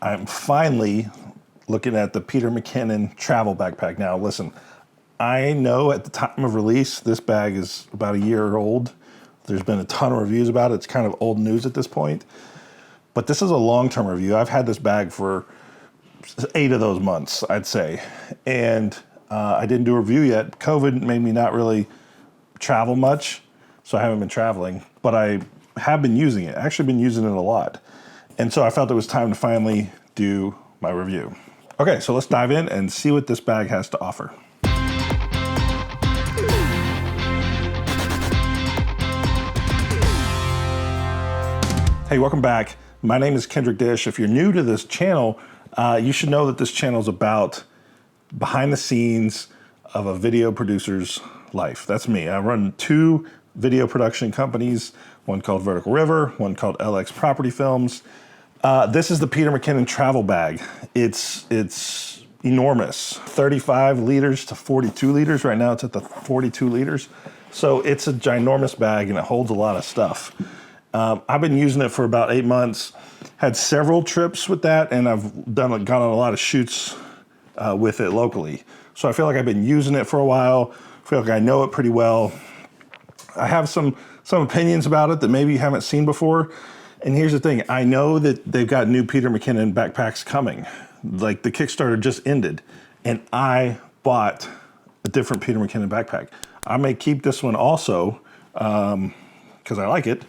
I'm finally looking at the Peter Mckinnon travel backpack. Now, listen, I know at the time of release, this bag is about a year old. There's been a ton of reviews about it. It's kind of old news at this point. But this is a long-term review. I've had this bag for 8 of those months, I'd say. And I didn't do a review yet. COVID made me not really travel much, so I haven't been traveling. But I have been using it. Actually been using it a lot. And so I felt it was time to finally do my review. Okay, so let's dive in and see what this bag has to offer. Hey, welcome back. My name is Kendrick Dish. If you're new to this channel, you should know that this channel is about behind the scenes of a video producer's life. That's me. I run 2 video production companies, one called Vertical River, one called LX Property Films. This is the Peter Mckinnon travel bag. It's enormous, 35 liters to 42 liters. Right now it's at the 42 liters. So it's a ginormous bag and it holds a lot of stuff. I've been using it for about 8 months, had several trips with that, and I've gone on a lot of shoots with it locally. So I feel like I've been using it for a while. I feel like I know it pretty well. I have some opinions about it that maybe you haven't seen before. And here's the thing, I know that they've got new Peter Mckinnon backpacks coming. Like the Kickstarter just ended, and I bought a different Peter Mckinnon backpack. I may keep this one also, because I like it.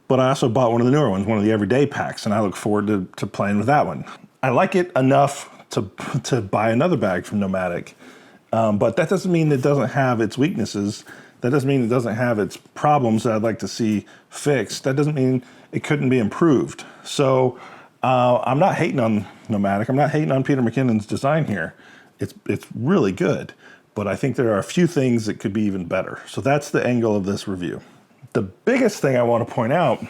But I also bought one of the newer ones, one of the everyday packs, and I look forward to playing with that one. I like it enough to buy another bag from Nomatic, but that doesn't mean it doesn't have its weaknesses. That doesn't mean it doesn't have its problems that I'd like to see fixed. That doesn't mean it couldn't be improved. So I'm not hating on Nomatic. I'm not hating on Peter Mckinnon's design here. It's really good, but I think there are a few things that could be even better. So that's the angle of this review. The biggest thing I want to point out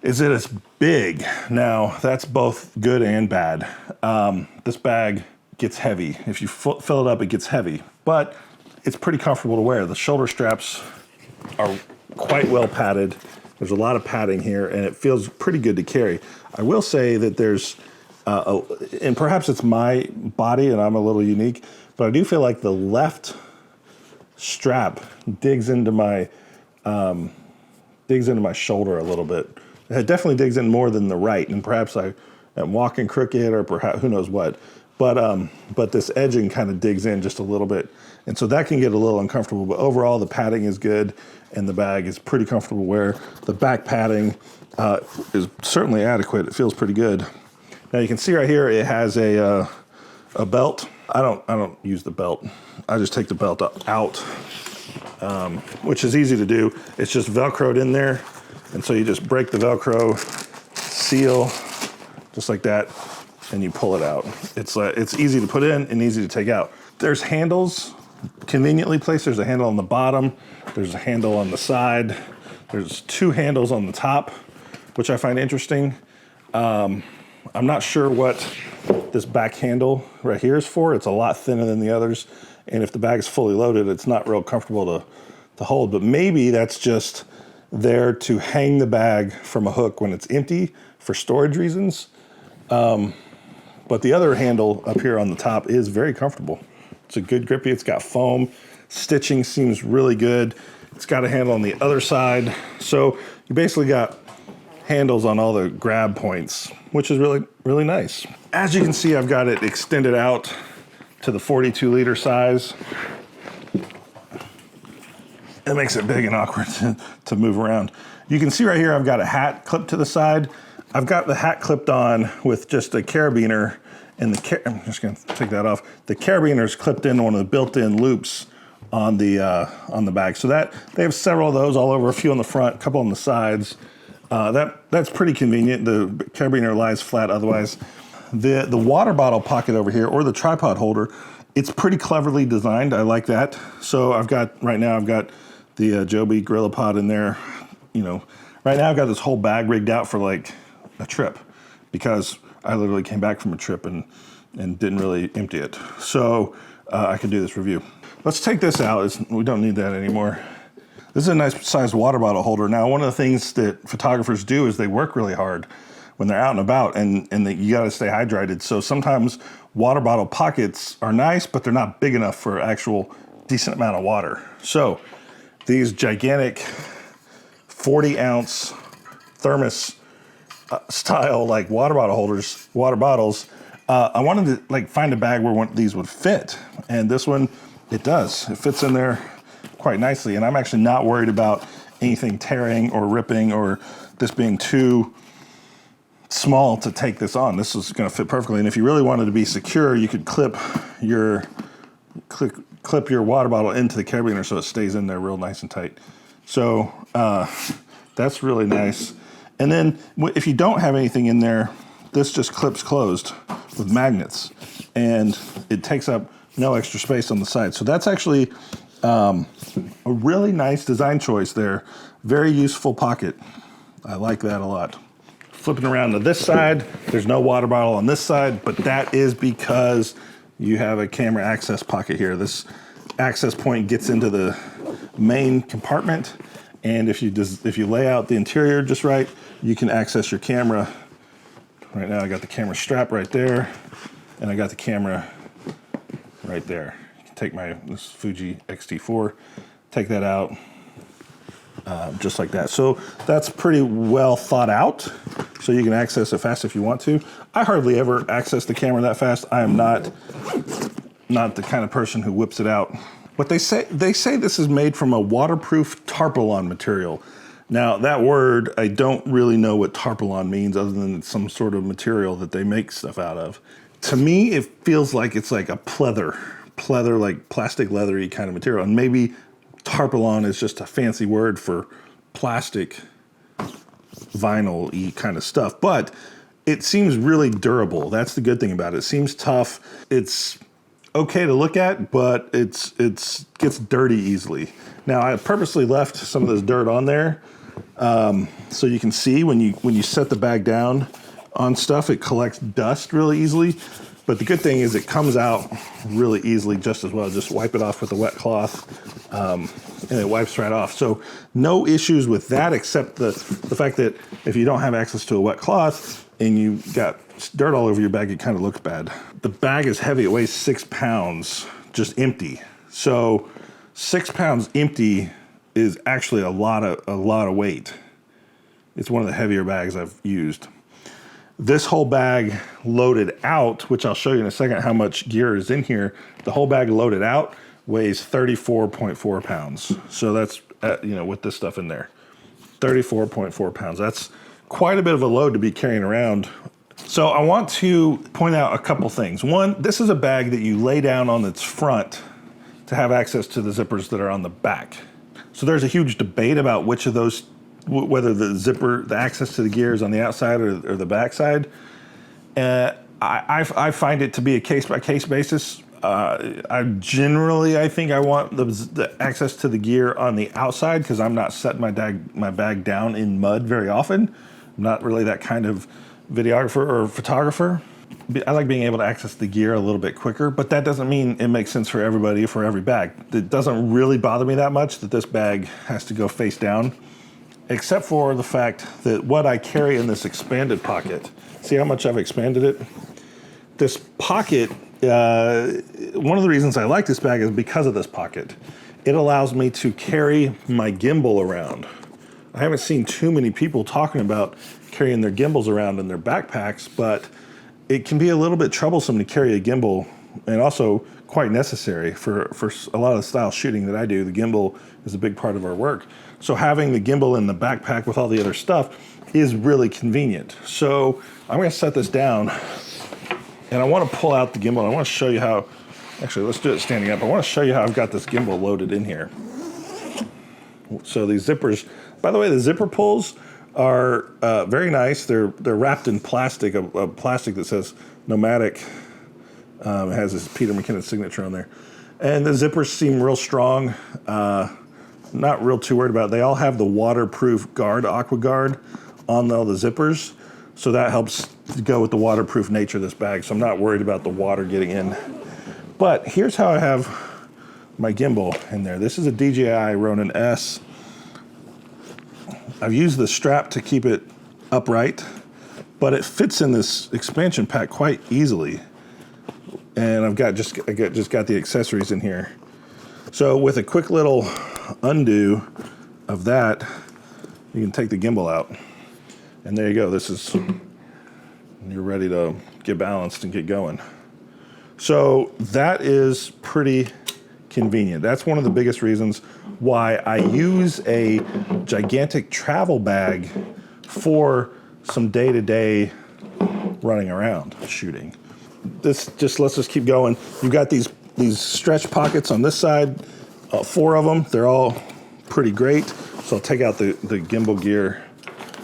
is that it's big. Now, that's both good and bad. This bag gets heavy. If you fill it up, it gets heavy, but it's pretty comfortable to wear. The shoulder straps are quite well padded. There's a lot of padding here, and it feels pretty good to carry. I will say that there's, and perhaps it's my body and I'm a little unique, but I do feel like the left strap digs into my shoulder a little bit. It definitely digs in more than the right, and perhaps I am walking crooked or perhaps who knows what. But this edging kind of digs in just a little bit, and so that can get a little uncomfortable. But overall, the padding is good, and the bag is pretty comfortable to wear. The back padding is certainly adequate. It feels pretty good. Now you can see right here it has a belt. I don't use the belt. I just take the belt out. Which is easy to do. It's just Velcroed in there. And so you just break the Velcro, seal, just like that, and you pull it out. It's easy to put in and easy to take out. There's handles conveniently placed. There's a handle on the bottom. There's a handle on the side. There's 2 handles on the top, which I find interesting. I'm not sure what this back handle right here is for. It's a lot thinner than the others. And if the bag is fully loaded, it's not real comfortable to hold. But maybe that's just there to hang the bag from a hook when it's empty for storage reasons. But the other handle up here on the top is very comfortable. It's a good grippy. It's got foam. Stitching seems really good. It's got a handle on the other side. So you basically got handles on all the grab points, which is really, really nice. As you can see, I've got it extended out to the 42 liter size. It makes it big and awkward to move around. You can see right here, I've got a hat clipped to the side. I've got the hat clipped on with just a carabiner, and I'm just gonna take that off. The carabiner is clipped in one of the built-in loops on the bag. So that they have several of those all over, a few on the front, a couple on the sides. That's pretty convenient. The carabiner lies flat otherwise. The water bottle pocket over here, or the tripod holder, it's pretty cleverly designed. I like that. So right now I've got the Joby Gorilla Pod in there. You know, right now I've got this whole bag rigged out for like a trip, because I literally came back from a trip and didn't really empty it. So I could do this review. Let's take this out. We don't need that anymore. This is a nice sized water bottle holder. Now, one of the things that photographers do is they work really hard when they're out and about, and you got to stay hydrated. So sometimes water bottle pockets are nice, but they're not big enough for actual decent amount of water. So these gigantic 40-ounce thermos style like water bottles. I wanted to like find a bag where one of these would fit, and this one, it does. It fits in there quite nicely, and I'm actually not worried about anything tearing or ripping or this being too small to take this on. This is going to fit perfectly, and if you really wanted to be secure, you could clip your water bottle into the carabiner so it stays in there real nice and tight. So that's really nice. And then if you don't have anything in there, this just clips closed with magnets, and it takes up no extra space on the side. So that's actually a really nice design choice there. Very useful pocket. I like that a lot. Flipping around to this side, there's no water bottle on this side, but that is because you have a camera access pocket here. This access point gets into the main compartment, and if you lay out the interior just right, you can access your camera. Right now I got the camera strap right there, and I got the camera right there. You can take this Fuji X-T4, take that out just like that. So that's pretty well thought out, so you can access it fast if you want to. I hardly ever access the camera that fast. I am not the kind of person who whips it out. But they say this is made from a waterproof tarpaulin material. Now that word, I don't really know what tarpaulin means other than it's some sort of material that they make stuff out of. To me, it feels like it's like a pleather, like plastic leathery kind of material. And maybe tarpaulin is just a fancy word for plastic vinyl-y kind of stuff. But it seems really durable. That's the good thing about it. It seems tough. It's okay to look at, but it gets dirty easily. Now I purposely left some of this dirt on there so you can see when you set the bag down on stuff, it collects dust really easily. But the good thing is it comes out really easily just as well. Just wipe it off with a wet cloth and it wipes right off. So no issues with that, except the fact that if you don't have access to a wet cloth and you got dirt all over your bag, it kind of looks bad. The bag is heavy. It weighs 6 pounds, just empty. So 6 pounds empty is actually a lot of weight. It's one of the heavier bags I've used. This whole bag loaded out, which I'll show you in a second how much gear is in here. The whole bag loaded out weighs 34.4 pounds. So that's, with this stuff in there, 34.4 pounds. That's quite a bit of a load to be carrying around. So I want to point out a couple things. One, this is a bag that you lay down on its front to have access to the zippers that are on the back. So there's a huge debate about which of those, whether the access to the gear is on the outside or the back side. I find it to be a case-by-case basis. I think I want the access to the gear on the outside because I'm not setting my bag down in mud very often. I'm not really that kind of videographer or photographer. I like being able to access the gear a little bit quicker, but that doesn't mean it makes sense for everybody, for every bag. It doesn't really bother me that much that this bag has to go face down, except for the fact that what I carry in this expanded pocket, see how much I've expanded it? This pocket, one of the reasons I like this bag is because of this pocket. It allows me to carry my gimbal around. I haven't seen too many people talking about carrying their gimbals around in their backpacks, but it can be a little bit troublesome to carry a gimbal, and also quite necessary for a lot of the style shooting that I do. The gimbal is a big part of our work. So having the gimbal in the backpack with all the other stuff is really convenient. So I'm gonna set this down, and I wanna pull out the gimbal. I wanna show you how, actually let's do it standing up. I wanna show you how I've got this gimbal loaded in here. So these zippers, by the way, the zipper pulls are very nice. They're wrapped in plastic, a plastic that says Nomatic. It has this Peter Mckinnon signature on there. And the zippers seem real strong. Not real too worried about it. They all have the waterproof guard, Aqua Guard, on all the zippers. So that helps to go with the waterproof nature of this bag. So I'm not worried about the water getting in. But here's how I have my gimbal in there. This is a DJI Ronin S. I've used the strap to keep it upright, but it fits in this expansion pack quite easily. And I just got the accessories in here. So with a quick little undo of that, you can take the gimbal out. And there you go. You're ready to get balanced and get going. So that is pretty convenient. That's one of the biggest reasons why I use a gigantic travel bag for some day-to-day running around shooting. Let's just keep going. You've got these stretch pockets on this side, 4 of them. They're all pretty great. So I'll take out the gimbal gear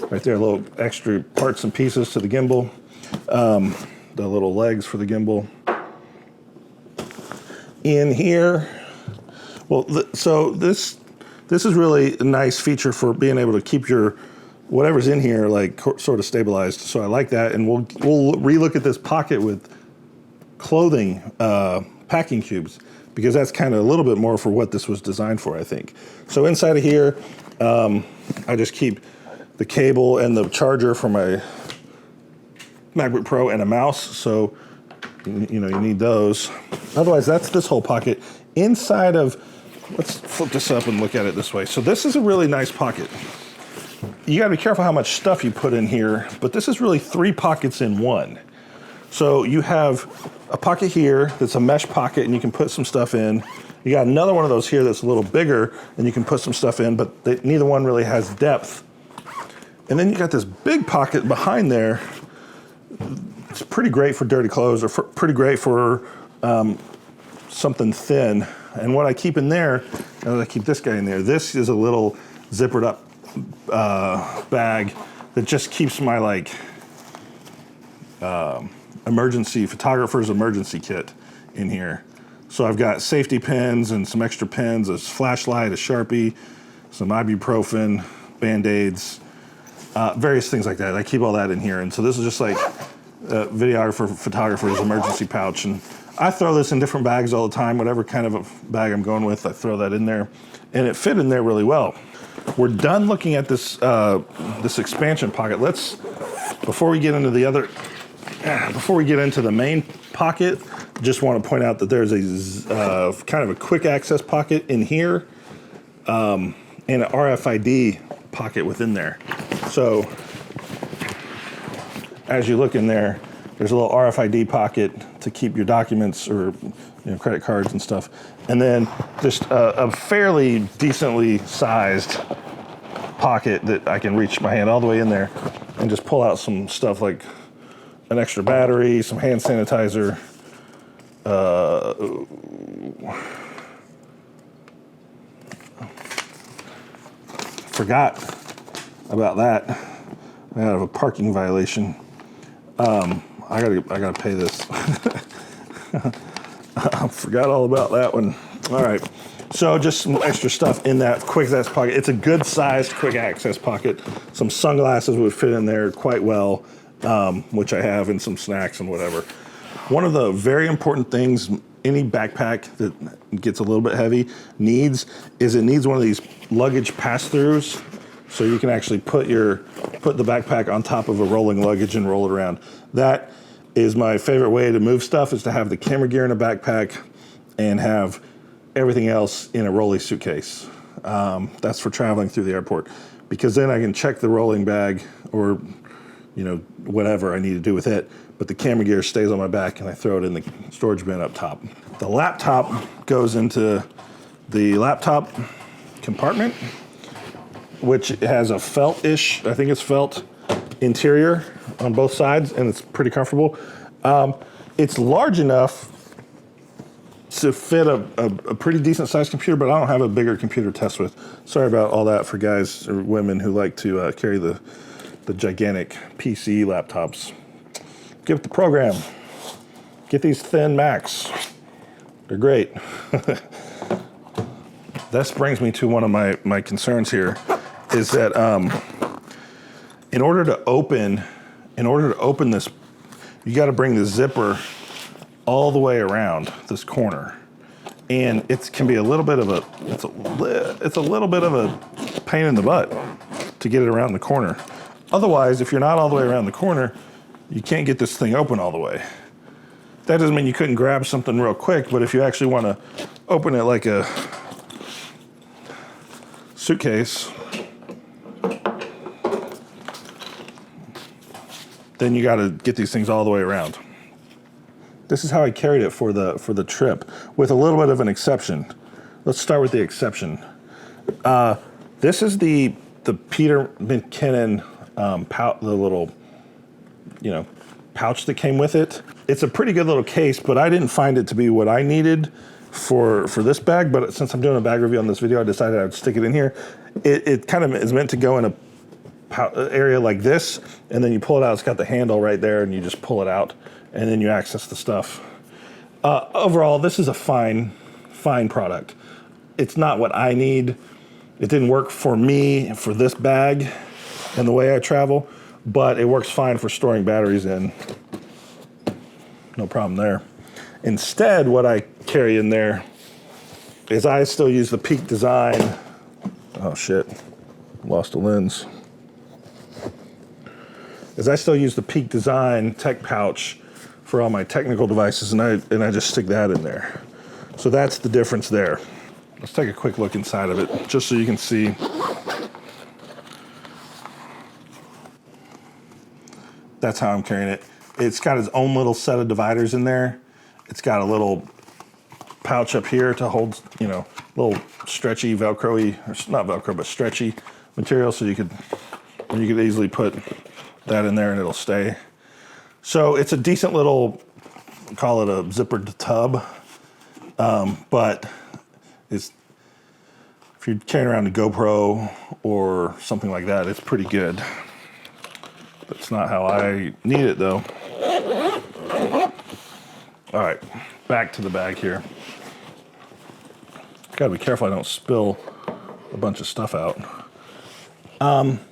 right there, little extra parts and pieces to the gimbal, the little legs for the gimbal. In here, well, so this is really a nice feature for being able to keep your whatever's in here like sort of stabilized. So I like that, and we'll relook at this pocket with clothing packing cubes, because that's kind of a little bit more for what this was designed for, I think. So inside of here, I just keep the cable and the charger for my MacBook Pro and a mouse. So you need those. Otherwise, that's this whole pocket. Inside of, let's flip this up and look at it this way. So this is a really nice pocket. You gotta be careful how much stuff you put in here, but this is really 3 pockets in one. So you have a pocket here that's a mesh pocket, and you can put some stuff in. You got another one of those here that's a little bigger, and you can put some stuff in, but neither one really has depth. And then you got this big pocket behind there. It's pretty great for dirty clothes, or pretty great for something thin. And what I keep in there, I keep this guy in there. This is a little zippered up bag that just keeps my photographer's emergency kit in here. So I've got safety pins and some extra pins, a flashlight, a Sharpie, some ibuprofen, Band-Aids, various things like that. I keep all that in here. And so this is just like a photographer's emergency pouch. And I throw this in different bags all the time. Whatever kind of a bag I'm going with, I throw that in there. And it fit in there really well. We're done looking at this this expansion pocket. Before we get into the main pocket, just want to point out that there's a kind of a quick access pocket in here, and an RFID pocket within there. So as you look in there, there's a little RFID pocket to keep your documents or credit cards and stuff. And then just a fairly decently sized pocket that I can reach my hand all the way in there and just pull out some stuff like an extra battery, some hand sanitizer, forgot about that. I have a parking violation. I gotta pay this. I forgot all about that one. All right, so just some extra stuff in that quick access pocket. It's a good sized quick access pocket. Some sunglasses would fit in there quite well, which I have, and some snacks and whatever. One of the very important things any backpack that gets a little bit heavy needs one of these luggage pass-throughs, so you can actually put the backpack on top of a rolling luggage and roll it around. That is my favorite way to move stuff, is to have the camera gear in a backpack and have everything else in a rolly suitcase. That's for traveling through the airport, because then I can check the rolling bag or whatever I need to do with it, but the camera gear stays on my back and I throw it in the storage bin up top. The laptop goes into the laptop compartment, which has a felt-ish, I think it's felt interior on both sides, and it's pretty comfortable. It's large enough to fit a pretty decent sized computer, but I don't have a bigger computer to test with. Sorry about all that for guys or women who like to carry the gigantic PC laptops. Give it the program. Get these thin Macs. They're great. This brings me to one of my concerns here, is that in order to open this, you got to bring the zipper all the way around this corner, and it can be a little bit of a pain in the butt to get it around the corner. Otherwise, if you're not all the way around the corner, you can't get this thing open all the way. That doesn't mean you couldn't grab something real quick, but if you actually want to open it like a suitcase, then you got to get these things all the way around. This is how I carried it for the trip, with a little bit of an exception. Let's start with the exception. This is the Peter Mckinnon the little, pouch that came with it. It's a pretty good little case, but I didn't find it to be what I needed for this bag. But since I'm doing a bag review on this video, I decided I would stick it in here. It kind of is meant to go in a area like this, and then you pull it out. It's got the handle right there, and you just pull it out, and then you access the stuff. Overall, this is a fine product. It's not what I need. It didn't work for me for this bag and the way I travel, but it works fine for storing batteries in. No problem there. Instead, what I carry in there is I still use the Peak Design. Oh shit, lost a lens. I still use the Peak Design tech pouch for all my technical devices, and I just stick that in there. So that's the difference there. Let's take a quick look inside of it, just so you can see. That's how I'm carrying it. It's got its own little set of dividers in there. It's got a little pouch up here to hold, little stretchy Velcro-y, or not Velcro, but stretchy material, so you could easily put that in there and it'll stay. So it's a decent little, call it a zippered tub, but if you're carrying around a GoPro or something like that, it's pretty good. That's not how I need it though. All right, back to the bag here. Gotta be careful I don't spill a bunch of stuff out.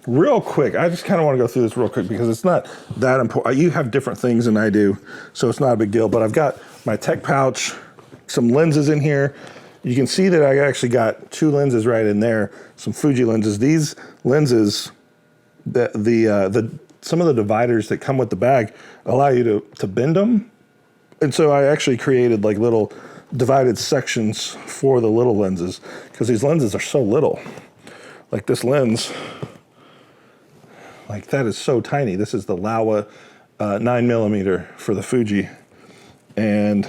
Real quick, I just kind of want to go through this real quick because it's not that important. You have different things than I do, so it's not a big deal, but I've got my tech pouch, some lenses in here. You can see that I actually got 2 lenses right in there, some Fuji lenses. These lenses, some of the dividers that come with the bag allow you to bend them. And so I actually created like little divided sections for the little lenses because these lenses are so little. Like this lens, like that is so tiny. This is the Laowa 9mm for the Fuji. And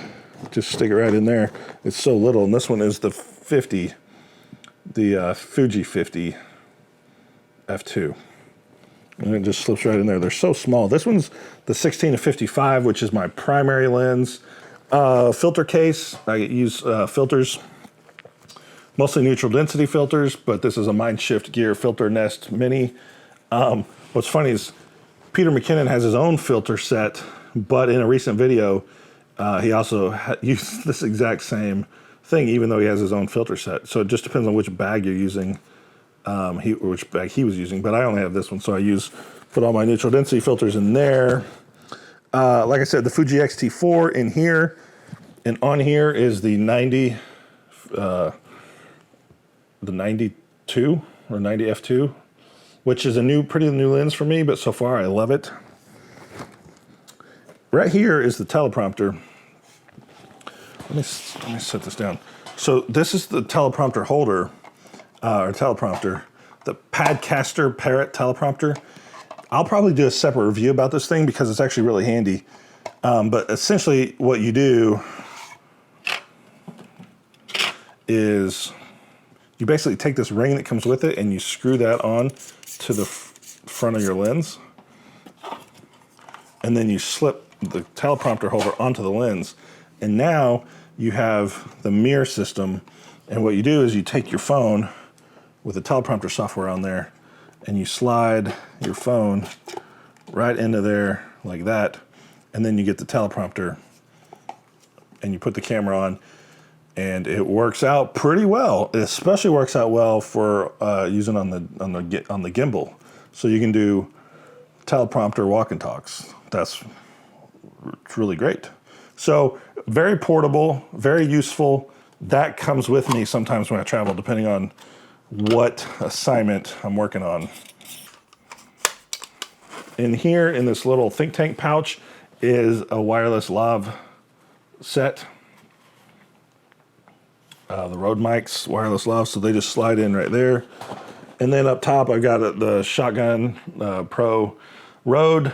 just stick it right in there. It's so little. And this one is the 50, the Fuji 50 f2. And it just slips right in there. They're so small. This one's the 16-55, which is my primary lens. Filter case, I use filters, mostly neutral density filters, but this is a Mindshift Gear Filter Nest Mini. What's funny is Peter McKinnon has his own filter set, but in a recent video, he also used this exact same thing, even though he has his own filter set. So it just depends on which bag you're using. Which bag he was using, but I only have this one, so I put all my neutral density filters in there. Like I said, the Fuji X-T4 in here, and on here is the 92 or 90 f2, which is a pretty new lens for me, but so far I love it. Right here is the teleprompter. Let me set this down. So this is the teleprompter holder. Or teleprompter, the Padcaster Parrot teleprompter. I'll probably do a separate review about this thing because it's actually really handy. But essentially what you do is you basically take this ring that comes with it and you screw that on to the front of your lens. And then you slip the teleprompter holder onto the lens. And now you have the mirror system. And what you do is you take your phone with the teleprompter software on there, and you slide your phone right into there like that, and then you get the teleprompter, and you put the camera on, and it works out pretty well. It especially works out well for using on the gimbal, so you can do teleprompter walk and talks. That's really great. So very portable, very useful. That comes with me sometimes when I travel, depending on what assignment I'm working on. In here, in this little think tank pouch, is a wireless lav set. The Rode mics, wireless lav, so they just slide in right there. And then up top, I've got the Shotgun Pro Rode.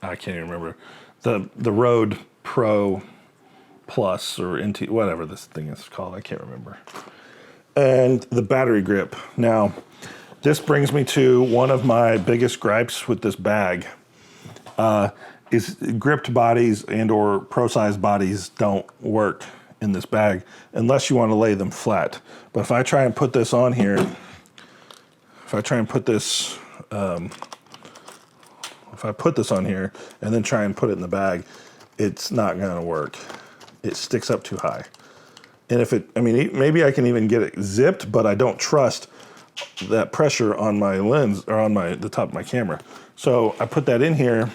I can't even remember the Rode Pro Plus or NT, whatever this thing is called. I can't remember. And the battery grip. Now, this brings me to one of my biggest gripes with this bag. Is gripped bodies and or pro-sized bodies don't work in this bag unless you want to lay them flat. But if I try and put this on here, if I put this on here and then try and put it in the bag, it's not going to work. It sticks up too high. And if it, I mean, maybe I can even get it zipped, but I don't trust that pressure on my lens or on the top of my camera. So I put that in here,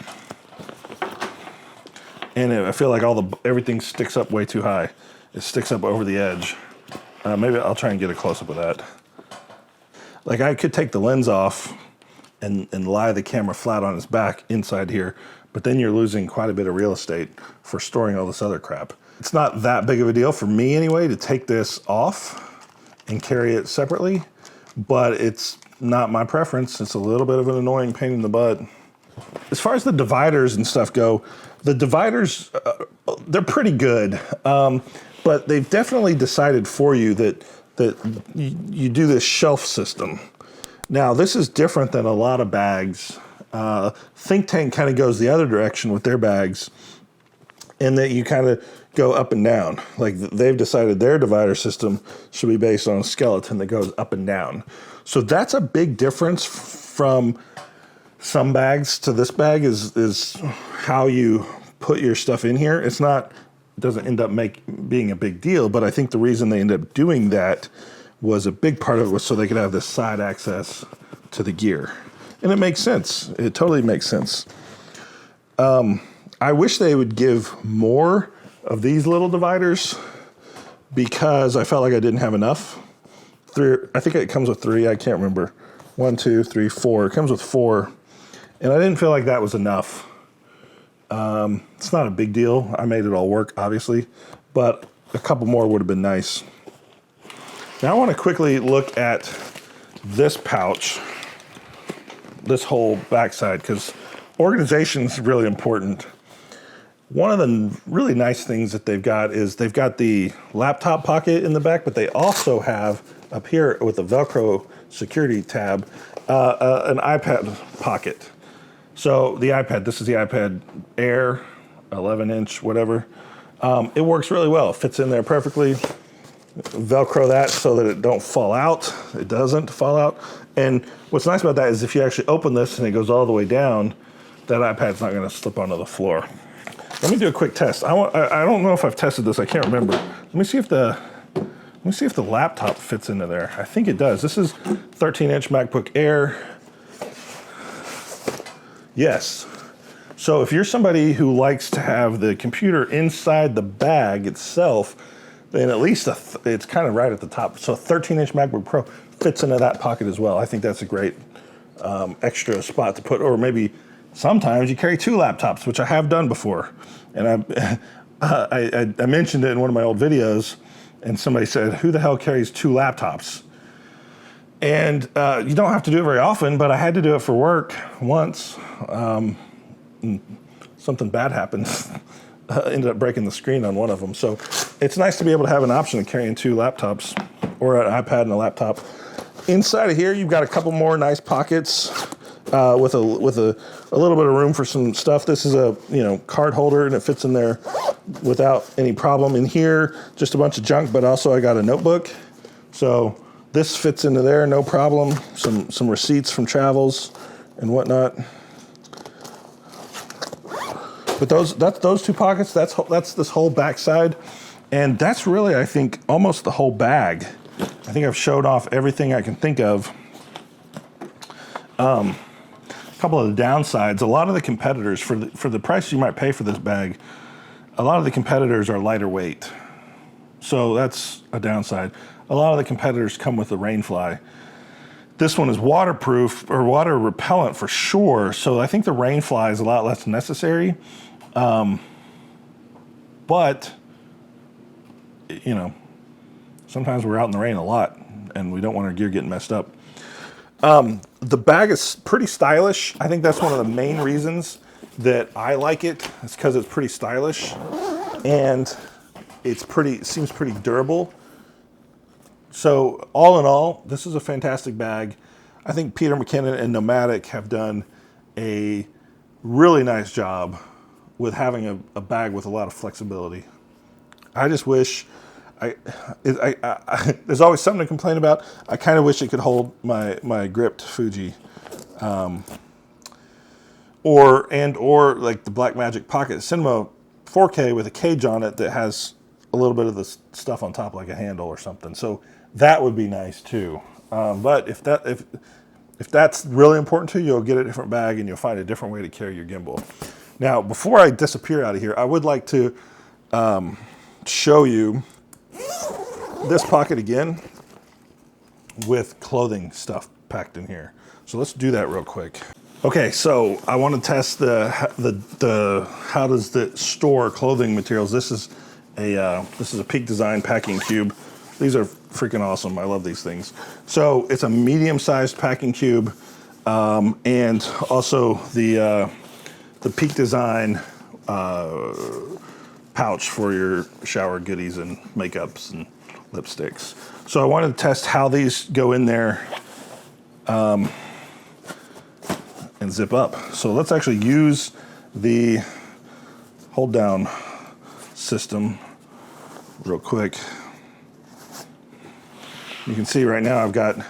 and I feel like everything sticks up way too high. It sticks up over the edge. Maybe I'll try and get a close-up of that. Like I could take the lens off and lie the camera flat on its back inside here, but then you're losing quite a bit of real estate for storing all this other crap. It's not that big of a deal for me anyway to take this off and carry it separately, but it's not my preference. It's a little bit of an annoying pain in the butt. As far as the dividers and stuff go, the dividers, they're pretty good, but they've definitely decided for you that you do this shelf system. Now, this is different than a lot of bags. Think Tank kind of goes the other direction with their bags, in that you kind of go up and down. Like they've decided their divider system should be based on a skeleton that goes up and down. So that's a big difference from some bags to this bag is how you put your stuff in here. It doesn't end up being a big deal, but I think the reason they ended up doing that was a big part of it was so they could have this side access to the gear. And it makes sense. It totally makes sense. I wish they would give more of these little dividers because I felt like I didn't have enough. I think it comes with 3. I can't remember. 1, 2, 3, 4. It comes with 4. And I didn't feel like that was enough. It's not a big deal. I made it all work, obviously, but a couple more would have been nice. Now I want to quickly look at this pouch, this whole backside, because organization is really important. One of the really nice things that they've got is they've got the laptop pocket in the back, but they also have up here with the Velcro security tab, an iPad pocket. So the iPad, this is the iPad Air, 11-inch, whatever. It works really well. It fits in there perfectly. Velcro that so that it don't fall out. It doesn't fall out. And what's nice about that is if you actually open this and it goes all the way down, that iPad's not going to slip onto the floor. Let me do a quick test. I don't know if I've tested this. I can't remember. Let me see if the laptop fits into there. I think it does. This is 13-inch MacBook Air. Yes. So if you're somebody who likes to have the computer inside the bag itself, then at least it's kind of right at the top. So a 13-inch MacBook Pro fits into that pocket as well. I think that's a great extra spot to put, or maybe sometimes you carry 2 laptops, which I have done before. And I mentioned it in one of my old videos, and somebody said, who the hell carries 2 laptops? And you don't have to do it very often, but I had to do it for work once. Something bad happened. Ended up breaking the screen on one of them. So it's nice to be able to have an option of carrying 2 laptops or an iPad and a laptop. Inside of here, you've got a couple more nice pockets with a little bit of room for some stuff. This is a card holder, and it fits in there without any problem. In here, just a bunch of junk, but also I got a notebook. So this fits into there, no problem. Some receipts from travels and whatnot. But those 2 pockets, that's this whole backside, and that's really, I think, almost the whole bag. I think I've showed off everything I can think of. A couple of the downsides, a lot of the competitors, for the price you might pay for this bag, a lot of the competitors are lighter weight. So that's a downside. A lot of the competitors come with the Rainfly. This one is waterproof or water repellent for sure. So I think the rain fly is a lot less necessary. But, you know, sometimes we're out in the rain a lot and we don't want our gear getting messed up. The bag is pretty stylish. I think that's one of the main reasons that I like it. It's because it's pretty stylish and it seems pretty durable. So all in all, this is a fantastic bag. I think Peter Mckinnon and Nomatic have done a really nice job with having a bag with a lot of flexibility. I just wish, there's always something to complain about. I kind of wish it could hold my gripped Fuji, or like the Blackmagic Pocket Cinema 4K with a cage on it that has a little bit of the stuff on top, like a handle or something. So that would be nice too. But if that's really important to you, you'll get a different bag and you'll find a different way to carry your gimbal. Now, before I disappear out of here, I would like to show you this pocket again with clothing stuff packed in here. So let's do that real quick. Okay, so I want to test the how does the store clothing materials. This is a Peak Design packing cube. These are freaking awesome. I love these things. So it's a medium-sized packing cube, and also the Peak Design pouch for your shower goodies and makeups and lipsticks. So I wanted to test how these go in there and zip up. So let's actually use the hold down system real quick. You can see right now I've got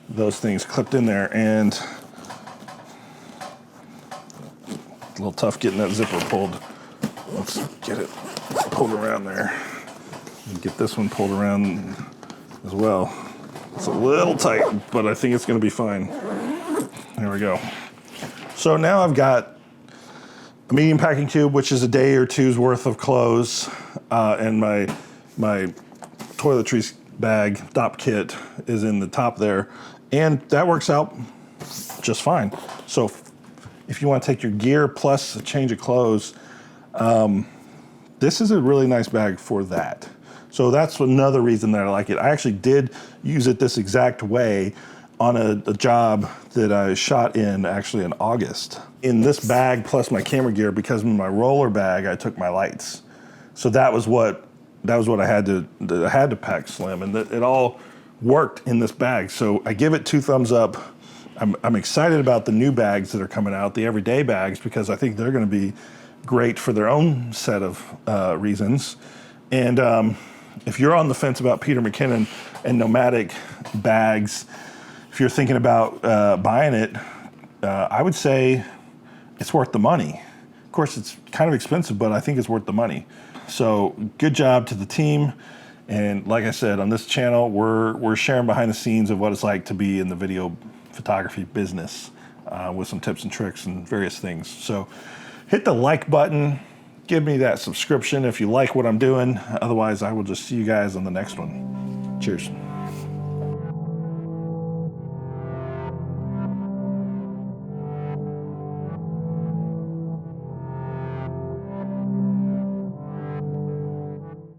those things clipped in there, and a little tough getting that zipper pulled. Let's get it pulled around there. And get this one pulled around as well. It's a little tight, but I think it's going to be fine. There we go. So now I've got a medium packing cube, which is a day or two's worth of clothes, and my toiletries bag, DOP kit, is in the top there, and that works out just fine. So if you want to take your gear plus a change of clothes, this is a really nice bag for that. So that's another reason that I like it. I actually did use it this exact way on a job that I shot in actually in August. In this bag plus my camera gear, because in my roller bag I took my lights. So that was what I had to pack slim, and it all worked in this bag. So I give it 2 thumbs up. I'm excited about the new bags that are coming out, the everyday bags, because I think they're going to be great for their own set of reasons. And if you're on the fence about Peter Mckinnon and Nomatic bags, if you're thinking about buying it, I would say it's worth the money. Of course, it's kind of expensive, but I think it's worth the money. So good job to the team. And like I said, on this channel, we're sharing behind the scenes of what it's like to be in the video photography business with some tips and tricks and various things. So hit the like button, give me that subscription if you like what I'm doing. Otherwise, I will just see you guys on the next one. Cheers.